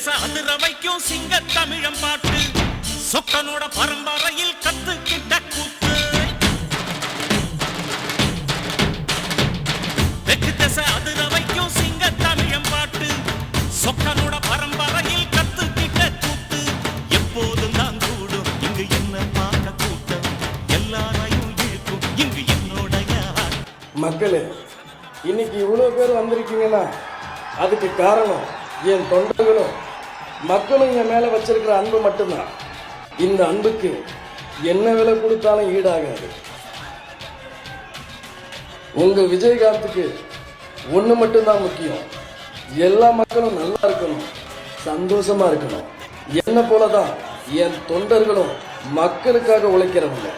திசை அதிர வைக்கும் சிங்க தமிழம் பாட்டு சொக்கனோட பரம்பரையில் கத்துக்கிட்ட கூத்து தெற்கு திசை அதிர வைக்கும் சிங்க தமிழம் பாட்டு சொக்கனோட பரம்பரையில் கத்துக்கிட்ட கூத்து எப்போதும் தான் கூடும் இங்கு என்ன பார்க்க கூட்டம் எல்லாரையும் இருக்கும் இங்கு என்னோடைய மக்களே இன்னைக்கு இவ்வளவு பேர் வந்திருக்கீங்கன்னா அதுக்கு காரணம் என் தொண்டர்களும் மக்களும் என் மேல வச்சிருக்கிற அன்பு மட்டும்தான். இந்த அன்புக்கு என்ன விலை கொடுத்தாலும் ஈடாகாது. உங்க விஜயகாந்துக்கு ஒண்ணு மட்டும்தான் முக்கியம், எல்லா மக்களும் நல்லா இருக்கணும், சந்தோஷமா இருக்கணும். என்ன போலதான் என் தொண்டர்களும் மக்களுக்காக உழைக்கிறவங்க.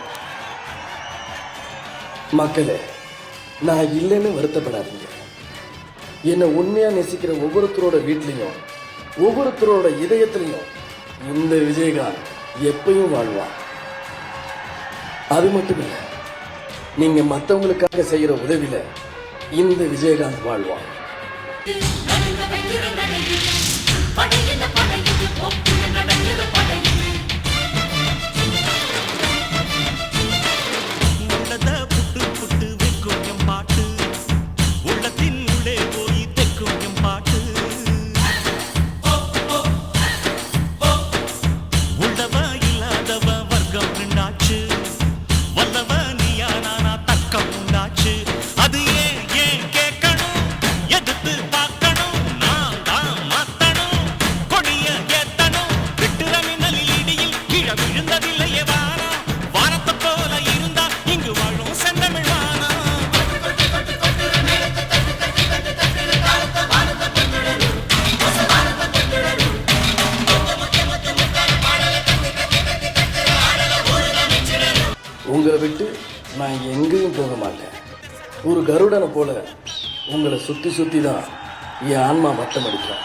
மக்களே, நான் இல்லைன்னு வருத்தப்படாதீங்க. என்னை உண்மையா நேசிக்கிற ஒவ்வொருத்தரோட வீட்லையும் ஒவ்வொருத்தரோட இதயத்திலையும் இந்த விஜயகாந்த் எப்பயும் வாழ்வான். அது மட்டும் இல்லை, நீங்க மற்றவங்களுக்காக செய்யற உதவியில இந்த விஜயகாந்த் வாழ்வான். உங்களை விட்டு நான் எங்கேயும் போக மாட்டேன். ஒரு கருடனை போல உங்களை சுத்தி சுத்தி தான் என் ஆன்மா வட்டம் அடிக்கிறேன்.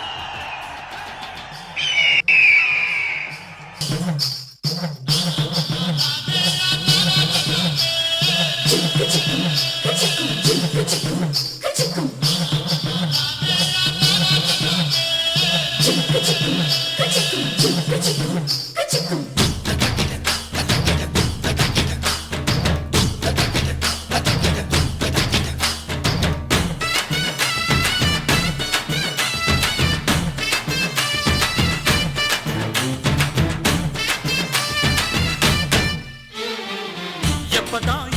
எப்பதான்